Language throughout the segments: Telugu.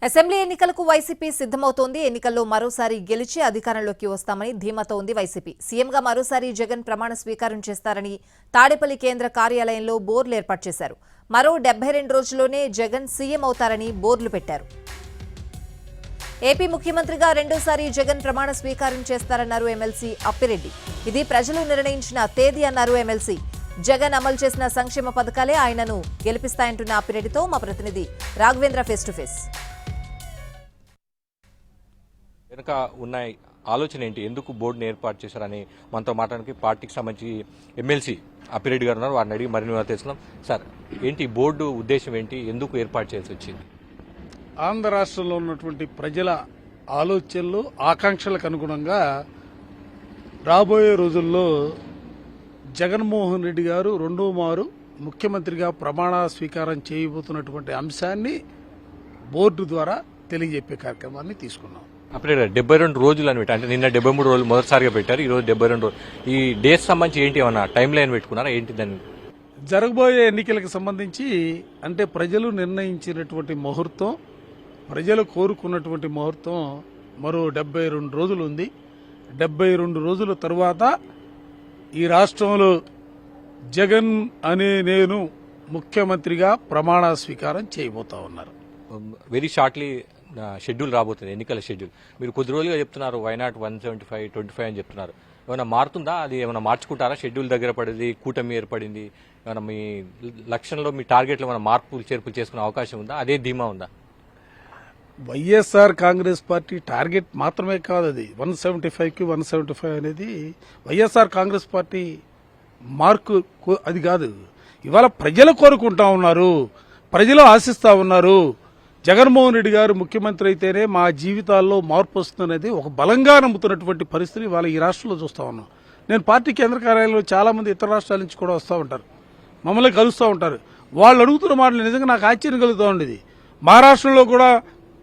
అసెంబ్లీ ఎన్నికలకు వైసీపీ సిద్ధమవుతోంది. ఎన్నికల్లో మరోసారి గెలిచి అధికారంలోకి వస్తామని ధీమాతో ఉంది వైసీపీ. సీఎంగా మరోసారి జగన్ ప్రమాణ స్వీకారం చేస్తారని తాడేపల్లి కేంద్ర కార్యాలయంలో బోర్డులు ఏర్పాటు చేశారు. మరో 72 రోజుల్లోనే జగన్ సీఎం అవుతారని బోర్డులు పెట్టారు. ఏపీ ముఖ్యమంత్రిగా రెండోసారి జగన్ ప్రమాణ స్వీకారం చేస్తారన్నారు ఎమ్మెల్సీ అప్పిరెడ్డి. ఇది ప్రజలు నిర్ణయించిన తేదీ అన్నారు ఎమ్మెల్సీ. జగన్ అమలు చేసిన సంక్షేమ పథకాలే ఆయనను గెలిపిస్తాయంటున్న అప్పిరెడ్డితో మా ప్రతినిధి రాఘవేంద్ర ఫేస్ టు ఫేస్. వెనుక ఉన్న ఆలోచన ఏంటి, ఎందుకు బోర్డుని ఏర్పాటు చేశారని మనతో మాట్లాడడానికి పార్టీకి సంబంధించి ఎమ్మెల్సీ అప్పిరెడ్డి గారు ఉన్నారు. వారిని అడిగి మరిన్ని తెలుసుకున్నాం. సార్, ఏంటి బోర్డు ఉద్దేశం ఏంటి, ఎందుకు ఏర్పాటు చేయాల్సి వచ్చింది? ఆంధ్ర రాష్ట్రంలో ఉన్నటువంటి ప్రజల ఆలోచనలు ఆకాంక్షలకు అనుగుణంగా రాబోయే రోజుల్లో జగన్మోహన్ రెడ్డి గారు రెండో మారు ముఖ్యమంత్రిగా ప్రమాణ స్వీకారం చేయబోతున్నటువంటి అంశాన్ని బోర్డు ద్వారా తెలియజెప్పే కార్యక్రమాన్ని తీసుకున్నాం. అప్పుడే 72 రోజులు అని పెట్టి, అంటే నిన్న 73 రోజులు మొదటిసారిగా పెట్టారు, ఈరోజు 72 రోజులు. ఈ డేస్ సంబంధించి ఏంటి, ఏమన్నా టైం లైన్ పెట్టుకున్నారా ఏంటి? దాన్ని జరగబోయే ఎన్నికలకు సంబంధించి అంటే ప్రజలు నిర్ణయించినటువంటి ముహూర్తం, ప్రజలు కోరుకున్నటువంటి ముహూర్తం మరో 72 రోజులు ఉంది. 72 రోజుల తరువాత ఈ రాష్ట్రంలో జగన్ అనే నేను ముఖ్యమంత్రిగా ప్రమాణ స్వీకారం చేయబోతా ఉన్నారు. వెరీ షార్ట్లీ షెడ్యూల్ రాబోతుంది, ఎన్నికల షెడ్యూల్. మీరు కొద్ది రోజులుగా చెప్తున్నారు వైనాట్ 175, 25 అని చెప్తున్నారు. ఏమైనా మారుతుందా? అది ఏమైనా మార్చుకుంటారా? షెడ్యూల్ దగ్గర పడింది, కూటమి ఏర్పడింది, ఏమైనా మీ లక్ష్యంలో మీ టార్గెట్లో ఏమైనా మార్పులు చేర్పులు చేసుకునే అవకాశం ఉందా? అదే ధీమా ఉందా? వైఎస్ఆర్ కాంగ్రెస్ పార్టీ టార్గెట్ మాత్రమే కాదు, అది 175కి 175 అనేది వైఎస్ఆర్ కాంగ్రెస్ పార్టీ మార్కు అది కాదు. ఇవాళ ప్రజలు కోరుకుంటా ఉన్నారు, ప్రజలు ఆశిస్తా ఉన్నారు. జగన్మోహన్ రెడ్డి గారు ముఖ్యమంత్రి అయితేనే మా జీవితాల్లో మార్పు వస్తుందనేది ఒక బలంగా నమ్ముతున్నటువంటి పరిస్థితి ఇవాళ ఈ రాష్ట్రంలో చూస్తా ఉన్నాం. నేను పార్టీ కేంద్ర కార్యాలయంలో చాలా మంది ఇతర రాష్ట్రాల నుంచి కూడా వస్తూ ఉంటారు, మమ్మల్ని కలుస్తూ ఉంటారు. వాళ్ళు అడుగుతున్న మాటలు నిజంగా నాకు ఆశ్చర్యం కలుగుతూ ఉండేది. మహారాష్ట్రలో కూడా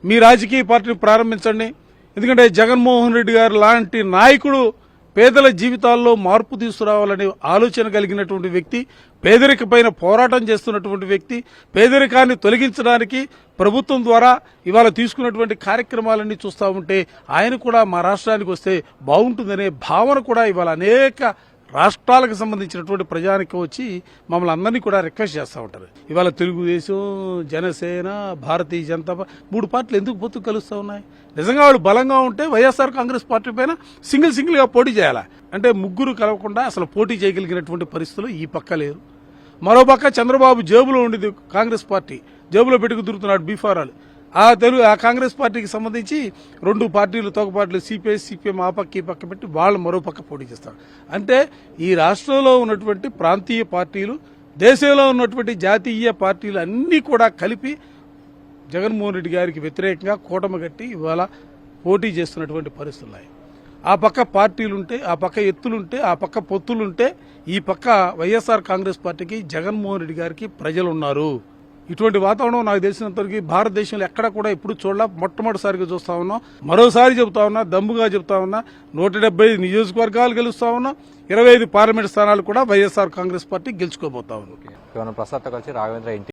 మీ రాజకీయ పార్టీని ప్రారంభించండి, ఎందుకంటే జగన్మోహన్ రెడ్డి గారు లాంటి నాయకుడు పేదల జీవితాల్లో మార్పు తీసుకురావాలనే ఆలోచన కలిగినటువంటి వ్యక్తి, పేదరిక పైన పోరాటం చేస్తున్నటువంటి వ్యక్తి, పేదరికాన్ని తొలగించడానికి ప్రభుత్వం ద్వారా ఇవాళ తీసుకున్నటువంటి కార్యక్రమాలన్నీ చూస్తూ ఉంటే ఆయన కూడా మా రాష్ట్రానికి వస్తే బాగుంటుందనే భావన కూడా ఇవాళ అనేక రాష్ట్రాలకు సంబంధించినటువంటి ప్రజానికి వచ్చి మమ్మల్ని అందరినీ కూడా రిక్వెస్ట్ చేస్తూ ఉంటారు. ఇవాళ తెలుగుదేశం, జనసేన, భారతీయ జనతా పార్టీ 3 పార్టీలు ఎందుకు పొత్తు కలుస్తూ ఉన్నాయి? నిజంగా వాళ్ళు బలంగా ఉంటే వైఎస్ఆర్ కాంగ్రెస్ పార్టీ పైన సింగిల్గా పోటీ చేయాలా అంటే ముగ్గురు కలవకుండా అసలు పోటీ చేయగలిగినటువంటి పరిస్థితులు ఈ పక్క లేరు. మరోపక్క చంద్రబాబు జేబులో ఉండేది కాంగ్రెస్ పార్టీ, జేబులో పెట్టుకు తిరుగుతున్నాడు బీఫారాలు. ఆ కాంగ్రెస్ పార్టీకి సంబంధించి 2 పార్టీలు, తోక పార్టీలు సిపిఐ, సిపిఎం ఆ పక్క ఈ పక్క పెట్టి వాళ్ళు మరో పక్క పోటీ చేస్తారు. అంటే ఈ రాష్ట్రంలో ఉన్నటువంటి ప్రాంతీయ పార్టీలు, దేశంలో ఉన్నటువంటి జాతీయ పార్టీలు అన్నీ కూడా కలిపి జగన్మోహన్ రెడ్డి గారికి వ్యతిరేకంగా కూటమి కట్టి ఇవాళ పోటీ చేస్తున్నటువంటి పరిస్థితులు ఉన్నాయి. ఆ పక్క పార్టీలుంటే, ఆ పక్క ఎత్తులుంటే, ఆ పక్క పొత్తులుంటే, ఈ పక్క వైఎస్ఆర్ కాంగ్రెస్ పార్టీకి జగన్మోహన్ రెడ్డి గారికి ప్రజలు ఉన్నారు. ఇటువంటి వాతావరణం నాకు తెలిసినంతవరకు భారతదేశంలో ఎక్కడ కూడా ఎప్పుడు చూడాల, మొట్టమొదటిసారిగా చూస్తా ఉన్నాం. మరోసారి చెబుతా ఉన్నా, దమ్ముగా చెబుతా ఉన్నా, 175 నియోజకవర్గాలు గెలుస్తా ఉన్నాం, 25 పార్లమెంట్ స్థానాలు కూడా వైఎస్ఆర్ కాంగ్రెస్ పార్టీ గెలుచుకోబోతా ఉన్నాం. ప్రసాద్ కలిసి రాఘవేంద్ర